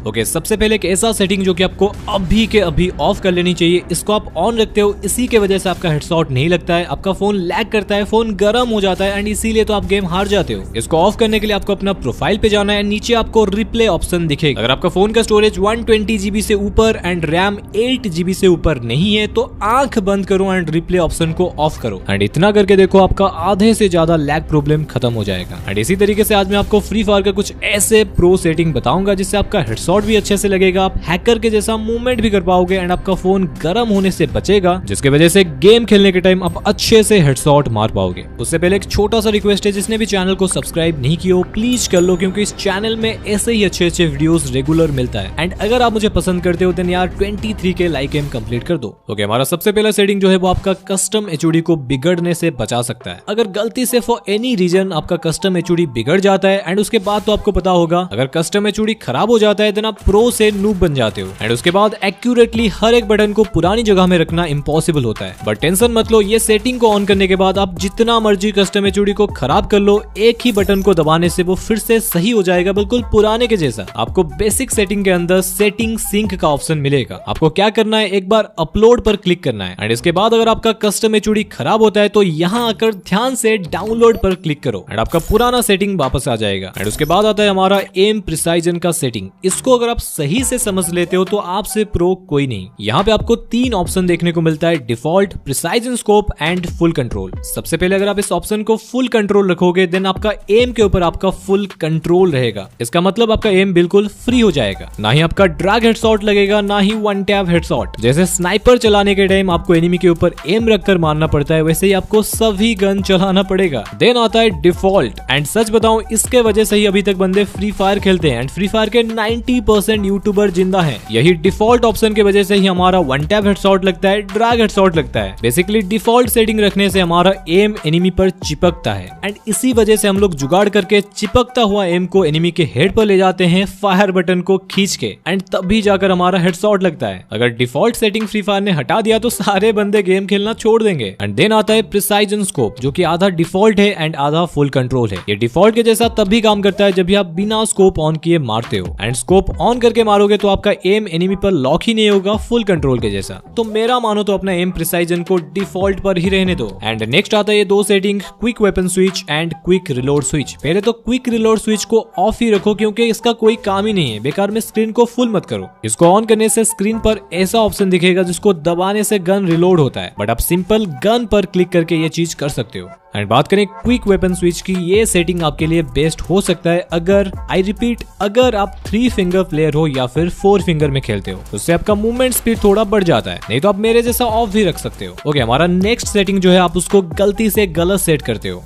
Okay, सबसे पहले एक ऐसा सेटिंग जो कि आपको अभी के अभी ऑफ कर लेनी चाहिए। इसको आप ऑन रखते हो, इसी के वजह से आपका हेडशॉट नहीं लगता है, आपका फोन लैग करता है, फोन गर्म हो जाता है एंड इसीलिए तो आप गेम हार जाते हो। इसको ऑफ करने के लिए आपको अपना प्रोफाइल पे जाना है, नीचे आपको रिप्ले ऑप्शन दिखेगा। अगर आपका फोन का स्टोरेज 120 GB से ऊपर एंड रैम 8 GB से ऊपर नहीं है तो आंख बंद करो एंड रिप्ले ऑप्शन को ऑफ करो एंड इतना करके देखो आपका आधे से ज्यादा लैग प्रॉब्लम खत्म हो जाएगा। एंड इसी तरीके से आज मैं आपको फ्री फायर का कुछ ऐसे प्रो सेटिंग बताऊंगा जिससे आपका हेडशॉट भी अच्छे से लगेगा, आप हैकर के जैसा मूवमेंट भी कर पाओगे एंड आपका फोन गर्म होने से बचेगा, जिसकी वजह से गेम खेलने के टाइम आप अच्छे से हेडशॉट मार पाओगे। उससे पहले एक छोटा सा रिक्वेस्ट है, जिसने भी चैनल को सब्सक्राइब नहीं किया हो प्लीज कर लो, क्योंकि इस चैनल में ऐसे ही अच्छे अच्छे वीडियोस रेगुलर मिलता है। एंड अगर आप मुझे पसंद करते हो देन यार 23 के लाइक एम कंप्लीट कर दो। ओके, हमारा सबसे पहला सेटिंग जो है वो आपका कस्टम एचओडी को बिगड़ने से बचा सकता है। अगर गलती से फॉर एनी रीजन आपका कस्टम एचओडी बिगड़ जाता है एंड उसके बाद तो आपको पता होगा अगर कस्टम एचओडी खराब हो जाता है देन आप प्रो से नूब बन जाते हो एंड उसके बाद एक्यूरेटली हर एक बटन को पुरानी जगह में रखना इम्पॉसिबल होता है। बट टेंशन मत लो, ये सेटिंग को ऑन करने के बाद आप जितना मर्जी कस्टम एचओडी को खराब कर लो, एक ही बटन को दबाने से वो फिर से सही हो जाएगा, बिल्कुल पुराने के जैसा। आपको बेसिक सेटिंग के अंदर सेटिंग सिंक का ऑप्शन मिलेगा। आपको क्या करना है, एक बार अपलोड पर क्लिक करना है एंड इसके बाद अगर आपका कस्टम एचओडी खराब होता है तो यहाँ आकर ध्यान से डाउनलोड पर क्लिक करो एंड आपका पुराना सेटिंग वापस आ जाएगा। एंड उसके बाद आता है हमारा एम प्रिसाइजन का सेटिंग। इसको अगर आप सही से समझ लेते हो तो आपसे प्रो कोई नहीं। यहाँ पे आपको 3 ऑप्शन देखने को मिलता है, default, precision scope and full control. सबसे पहले अगर आप इस ऑप्शन को फुल कंट्रोल रखोगे देन आपका एम के ऊपर आपका फुल कंट्रोल रहेगा। इसका मतलब आपका एम बिल्कुल फ्री हो जाएगा, ना ही आपका ड्रैग हेडशॉट लगेगा, ना ही वन टैप हेडशॉट। जैसे स्नाइपर चलाने के टाइम आपको एनिमी के ऊपर एम रखकर मारना पड़ता है, वैसे ही आपको सभी गन चलाना पड़ेगा। देन आता है डिफॉल्ट। एंड सच बताऊं, इसके वजह से ही अभी तक बंदे फ्री फायर खेलते हैं एंड फ्री फायर के 90% यूट्यूबर जिंदा हैं। यही डिफॉल्ट ऑप्शन की वजह से ही हमारा वन टैप हेडशॉट लगता है, ड्रैग हेडशॉट लगता है। बेसिकली डिफॉल्ट सेटिंग रखने से हमारा एम एनिमी पर चिपकता है एंड इसी वजह से हम लोग जुगाड़ करके चिपकता हुआ एम को एनिमी के हेड पर ले जाते हैं फायर बटन को खींच के एंड तभी जाकर हमारा हेडशॉट लगता है। अगर डिफॉल्ट सेटिंग फ्री फायर ने हटा दिया तो सारे बंदे गेम खेलना छोड़ देंगे। एंड देन आता है प्रिसाइजन स्कोप, जो कि आधा डिफॉल्ट है एंड आधा फुल कंट्रोल है। ये डिफॉल्ट के जैसा तभी काम करता है जब भी आप बिना स्कोप ऑन किए मारते हो एंड स्कोप ऑन करके मारोगे तो आपका एम एनिमी पर लॉक ही नहीं होगा फुल कंट्रोल के जैसा। तो मेरा मानो तो अपना एम प्रिसाइजन को डिफॉल्ट पर ही रहने दो। एंड नेक्स्ट आता है ये 2 setting, quick weapon switch and quick reload switch. पहले तो क्विक रिलोड स्विच को ऑफ ही रखो क्योंकि इसका कोई काम ही नहीं है, बेकार में स्क्रीन को फुल मत करो। इसको ऑन करने से स्क्रीन पर ऐसा ऑप्शन दिखेगा जिसको दबाने से गन रिलोड होता है, बट आप सिंपल गन पर क्लिक करके ये चीज कर सकते हो। एंड बात करें क्विक वेपन स्विच की, ये सेटिंग आपके लिए बेस्ट हो सकता है अगर, आई रिपीट, अगर आप 3 फिंगर प्लेयर हो या फिर 4 फिंगर में खेलते हो, उससे आपका मूवमेंट स्पीड थोड़ा बढ़ जाता है। नहीं तो आप मेरे जैसा ऑफ भी रख सकते हो। ओके, हमारा नेक्स्ट सेटिंग जो है आप उसको गलती से गलत सेट करते हो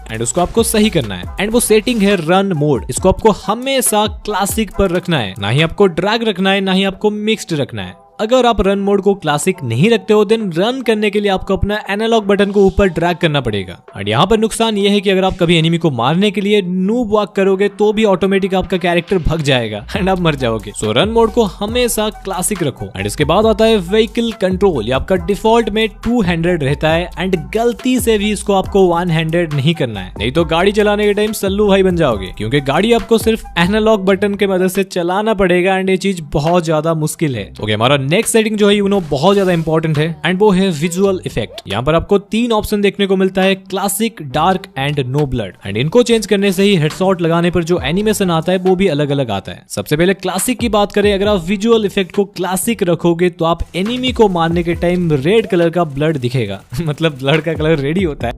एंड उसको आपको सही करना है। एंड वो सेटिंग है रन मोड। इसको आपको हमेशा क्लासिक पर रखना है, ना ही आपको ड्रैग रखना है, ना ही आपको मिक्स्ड रखना है। अगर आप रन मोड को क्लासिक नहीं रखते हो देन रन करने के लिए आपको अपना एनालॉग बटन को ऊपर ड्रैग करना पड़ेगा। और यहाँ पर नुकसान ये है कि अगर आप कभी एनिमी को मारने के लिए नूब वॉक करोगे तो भी ऑटोमेटिक आपका कैरेक्टर भग जाएगा एंड आप मर जाओगे। सो रन मोड को हमेशा क्लासिक रखो। एंड इसके बाद आता है व्हीकल कंट्रोल। ये आपका डिफॉल्ट में 2 हैंडेड रहता है एंड गलती से भी इसको आपको 1 हैंडेड नहीं करना है, नहीं तो गाड़ी चलाने के टाइम सल्लू भाई बन जाओगे, क्योंकि गाड़ी आपको सिर्फ एनालॉग बटन के मदद से चलाना पड़ेगा एंड ये चीज बहुत ज्यादा मुश्किल है। ओके, हमारा नेक्स्ट सेटिंग जो है यू नो बहुत ज्यादा इंपॉर्टेंट है एंड वो है विजुअल इफेक्ट। यहाँ पर आपको 3 ऑप्शन देखने को मिलता है, classic, dark and no blood. And इनको चेंज करने से ही हेडशॉट लगाने पर जो एनिमेशन आता है वो भी अलग अलग आता है। सबसे पहले क्लासिक की बात करें, अगर आप विजुअल इफेक्ट को क्लासिक रखोगे तो आप एनिमी को मारने के टाइम रेड कलर का ब्लड दिखेगा मतलब ब्लड का कलर रेडी होता है,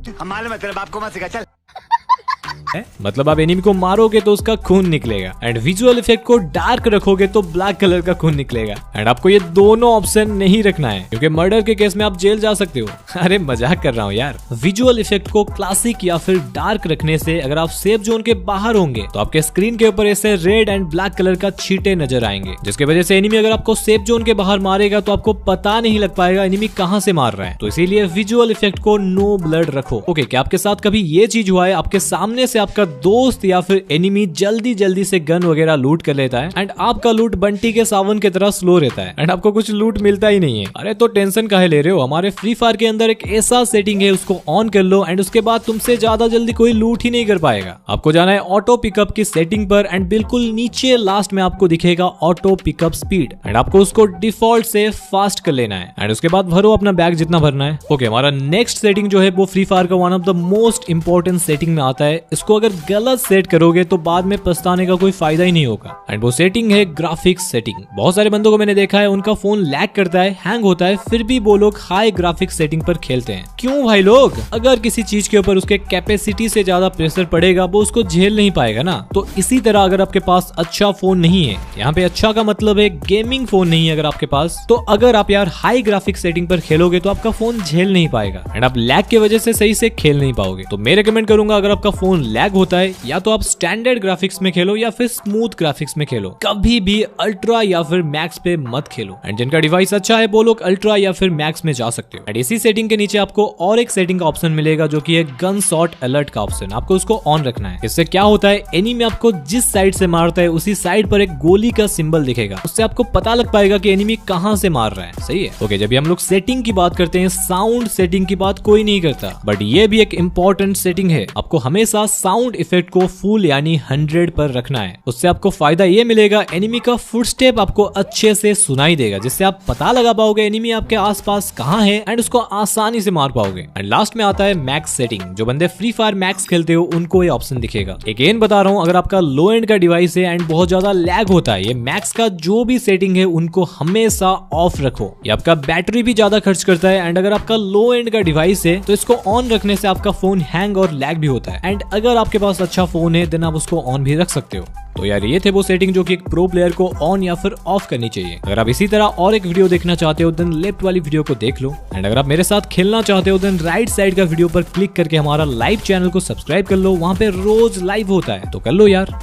मतलब आप एनिमी को मारोगे तो उसका खून निकलेगा। एंड विजुअल इफेक्ट को डार्क रखोगे तो ब्लैक कलर का खून निकलेगा। एंड आपको ये दोनों ऑप्शन नहीं रखना है क्योंकि मर्डर के केस में आप जेल जा सकते हो। अरे मजाक कर रहा हूँ यार। विजुअल इफेक्ट को क्लासिक या फिर डार्क रखने से अगर आप सेफ जोन के बाहर होंगे तो आपके स्क्रीन के ऊपर ऐसे रेड एंड ब्लैक कलर का छींटे नजर आएंगे, जिसकी वजह से एनिमी अगर आपको सेफ जोन के बाहर मारेगा तो आपको पता नहीं लग पाएगा एनिमी कहाँ से मार रहा है। तो इसीलिए विजुअल इफेक्ट को नो ब्लड रखो। ओके, क्या आपके साथ कभी ये चीज हुआ है, आपके सामने से आपका दोस्त या फिर एनिमी जल्दी जल्दी से गन वगैरह लूट कर लेता है एंड आपका लूट बंटी के सावन की तरह स्लो रहता है एंड आपको कुछ लूट मिलता ही नहीं है। अरे तो टेंशन काहे ले रहे हो, हमारे फ्री फायर के अंदर एक ऐसा सेटिंग है, उसको ऑन कर लो एंड उसके बाद तुमसे ज्यादा जल्दी कोई लूट ही नहीं कर पाएगा। आपको जाना है ऑटो पिकअप की सेटिंग पर एंड बिल्कुल नीचे लास्ट में आपको दिखेगा ऑटो पिकअप स्पीड एंड आपको उसको डिफॉल्ट से फास्ट कर लेना है एंड उसके बाद भरो अपना बैग जितना भरना है। ओके, हमारा नेक्स्ट सेटिंग जो है वो फ्री फायर का one of the most important setting में आता है। इसको अगर गलत सेट करोगे तो बाद में पछताने का कोई फायदा ही नहीं होगा एंड वो सेटिंग है ग्राफिक्स सेटिंग। बहुत सारे बंदों को मैंने देखा है उनका फोन लैग करता है, हैंग होता है, फिर भी वो लोग हाई ग्राफिक्स सेटिंग पर खेलते हैं। क्यों भाई लोग? अगर किसी चीज के ऊपर उसके कैपेसिटी से ज्यादा प्रेशर पड़ेगा वो उसको झेल नहीं पाएगा ना। तो इसी तरह अगर आपके पास अच्छा फोन नहीं है, यहाँ पे अच्छा का मतलब है गेमिंग फोन नहीं है अगर आपके पास, तो अगर आप यार हाई ग्राफिक्स सेटिंग पर खेलोगे तो आपका फोन झेल नहीं पाएगा एंड आप लैग की वजह से सही से खेल नहीं पाओगे। तो मैं रिकमेंड करूंगा अगर आपका फोन लैग होता है या तो आप स्टैंडर्ड ग्राफिक्स में खेलो या फिर स्मूथ ग्राफिक्स में खेलो, कभी भी अल्ट्रा या फिर मैक्स पे मत खेलो। एंड जिनका डिवाइस अच्छा है वो लोग अल्ट्रा या फिर मैक्स में जा सकते हो। एंड इसी सेटिंग के नीचे आपको और एक सेटिंग का ऑप्शन मिलेगा जो कि है गन शॉट अलर्ट का ऑप्शन। आपको उसको ऑन रखना है। इससे क्या होता है, एनिमी आपको जिस साइड से मारता है उसी साइड पर एक गोली का सिंबल दिखेगा, उससे आपको पता लग पाएगा कि एनिमी कहां से मार रहा है। सही है। ओके, जब हम लोग सेटिंग की बात करते हैं, साउंड सेटिंग की बात कोई नहीं करता, बट ये भी एक इंपॉर्टेंट सेटिंग है। आपको हमेशा साउंड इफेक्ट को फुल यानी 100 पर रखना है। उससे आपको फायदा ये मिलेगा, एनिमी का फुटस्टेप आपको अच्छे से सुनाई देगा, जिससे आप पता लगा पाओगे एनिमी आपके आसपास कहां है एंड उसको आसानी से मार पाओगे। एंड लास्ट में आता है मैक्स सेटिंग। जो बंदे फ्री फायर मैक्स खेलते हो उनको ये ऑप्शन दिखेगा। अगेन बता रहा हूं, अगर आपका लो एंड का डिवाइस है एंड बहुत ज्यादा लैग होता है, ये मैक्स का जो भी सेटिंग है उनको हमेशा ऑफ रखो। ये आपका बैटरी भी ज्यादा खर्च करता है एंड अगर आपका लो एंड का डिवाइस है तो इसको ऑन रखने से आपका फोन हैंग और लैग भी होता है। एंड अगर आपके पास अच्छा फोन है देन आप उसको ऑन भी रख सकते हो। तो यार ये थे वो सेटिंग जो कि एक प्रो प्लेयर को ऑन या फिर ऑफ करनी चाहिए। अगर आप इसी तरह और एक वीडियो देखना चाहते हो देन लेफ्ट वाली वीडियो को देख लो एंड अगर आप मेरे साथ खेलना चाहते हो देन राइट साइड का वीडियो पर क्लिक करके हमारा लाइव चैनल को सब्सक्राइब कर लो। वहां पे रोज लाइव होता है, तो कर लो यार।